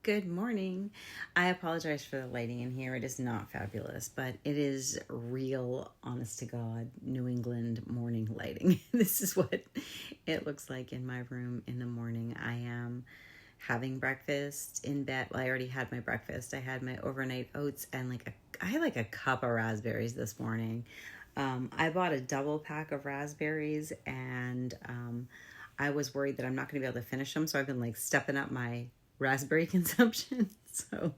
Good morning. I apologize for the lighting in here. It is not fabulous, but it is real, honest to God, New England morning lighting. This is what it looks like in my room in the morning. I am having breakfast in bed. Well, I already had my breakfast. I had my overnight oats and I had like a cup of raspberries this morning. I bought a double pack of raspberries and I was worried that I'm not going to be able to finish them. So I've been like stepping up my raspberry consumption. So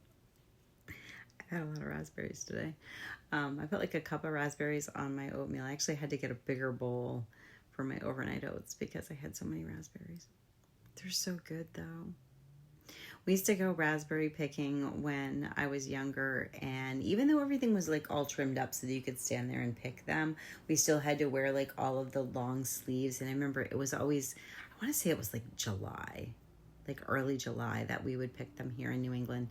I had a lot of raspberries today. I put like a cup of raspberries on my oatmeal. I actually had to get a bigger bowl for my overnight oats because I had so many raspberries. They're so good though. We used to go raspberry picking when I was younger, and even though everything was like all trimmed up so that you could stand there and pick them, we still had to wear like all of the long sleeves. And I remember it was always, I want to say it was like July, like early July, that we would pick them here in New England,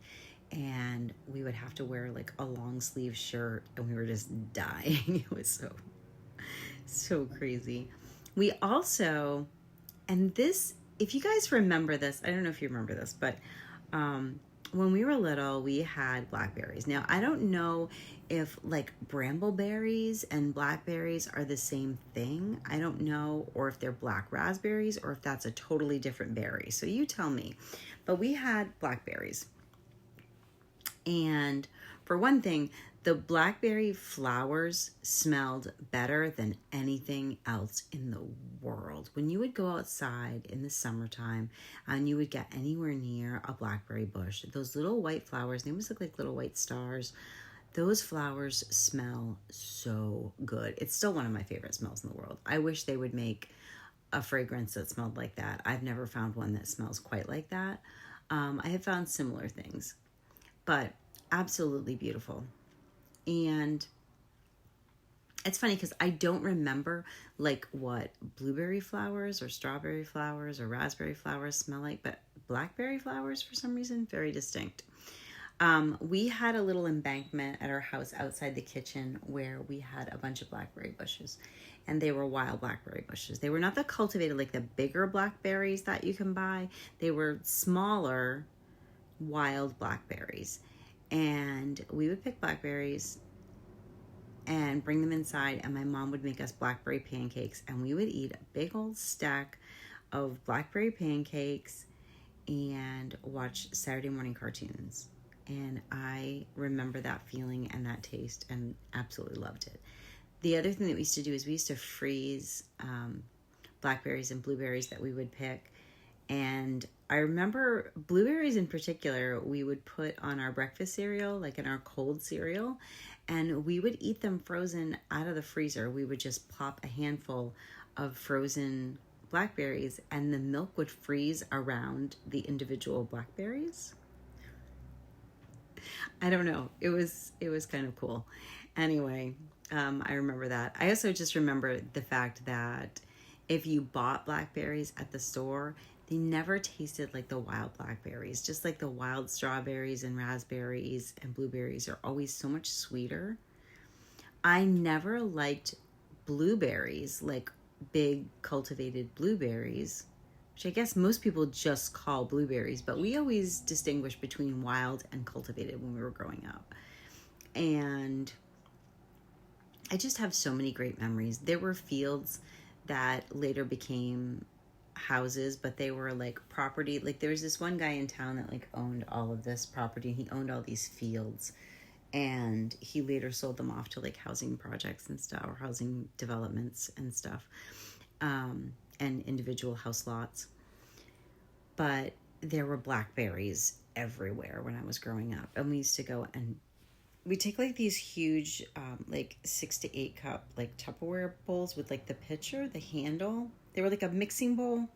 and we would have to wear like a long sleeve shirt, and we were just dying. It was so crazy. We also, and this, if you guys remember this, I don't know if you remember this, but when we were little, we had blackberries. Now, I don't know if like brambleberries and blackberries are the same thing. I don't know, or if they're black raspberries, or if that's a totally different berry. So you tell me. But we had blackberries. And for one thing, the blackberry flowers smelled better than anything else in the world. When you would go outside in the summertime and you would get anywhere near a blackberry bush, those little white flowers, they almost look like little white stars. Those flowers smell so good. It's still one of my favorite smells in the world. I wish they would make a fragrance that smelled like that. I've never found one that smells quite like that. I have found similar things, but absolutely beautiful. And it's funny because I don't remember like what blueberry flowers or strawberry flowers or raspberry flowers smell like, but blackberry flowers, for some reason, very distinct. We had a little embankment at our house outside the kitchen where we had a bunch of blackberry bushes, and they were wild blackberry bushes. They were not the cultivated, like the bigger blackberries that you can buy. They were smaller wild blackberries. And we would pick blackberries and bring them inside, and my mom would make us blackberry pancakes, and we would eat a big old stack of blackberry pancakes and watch Saturday morning cartoons. And I remember that feeling and that taste and absolutely loved it. The other thing that we used to do is we used to freeze blackberries and blueberries that we would pick. And I remember blueberries in particular, we would put on our breakfast cereal, like in our cold cereal, and we would eat them frozen out of the freezer. We would just plop a handful of frozen blackberries, and the milk would freeze around the individual blackberries. I don't know. It was kind of cool. Anyway, I remember that. I also just remember the fact that if you bought blackberries at the store, they never tasted like the wild blackberries. Just like the wild strawberries and raspberries and blueberries are always so much sweeter. I never liked blueberries, like big cultivated blueberries, which I guess most people just call blueberries, but we always distinguished between wild and cultivated when we were growing up. And I just have so many great memories. There were fields that later became houses, but they were like property. Like there was this one guy in town that like owned all of this property. He owned all these fields, and he later sold them off to like housing projects and stuff, or housing developments and stuff, and individual house lots. But there were blackberries everywhere when I was growing up, and we used to go and we take like these huge like 6 to 8 cup like Tupperware bowls with like the pitcher, the handle. They were like a mixing bowl.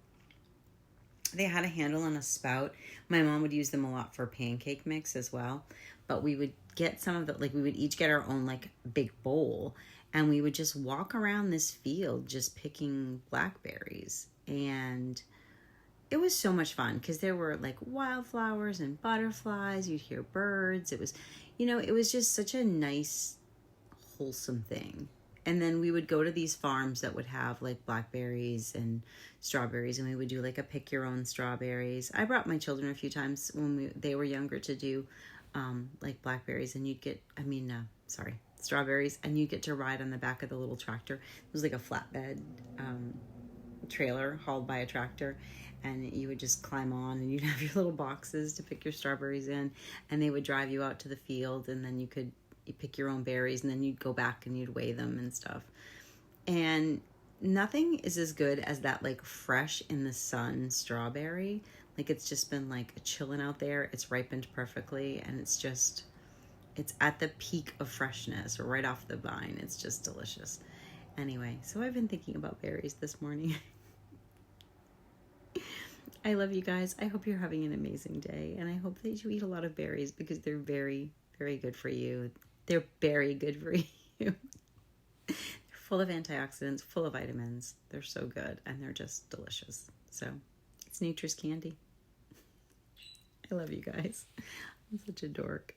They had a handle and a spout. My mom would use them a lot for pancake mix as well. But we would get some of the, like we would each get our own like big bowl, and we would just walk around this field just picking blackberries. And it was so much fun because there were like wildflowers and butterflies. You'd hear birds. It was, it was just such a nice, wholesome thing. And then we would go to these farms that would have like blackberries and strawberries, and we would do like a pick your own strawberries. I brought my children a few times when they were younger to do like blackberries, and you'd get, strawberries, and you get to ride on the back of the little tractor. It was like a flatbed trailer hauled by a tractor, and you would just climb on, and you'd have your little boxes to pick your strawberries in, and they would drive you out to the field, and then you pick your own berries, and then you'd go back and you'd weigh them and stuff. And nothing is as good as that like fresh in the sun strawberry. Like it's just been like chilling out there. It's ripened perfectly, and it's at the peak of freshness right off the vine. It's just delicious. Anyway, so I've been thinking about berries this morning. I love you guys. I hope you're having an amazing day, and I hope that you eat a lot of berries because they're very, very good for you. They're very good for you. They're full of antioxidants, full of vitamins. They're so good, and they're just delicious. So it's nature's candy. I love you guys. I'm such a dork.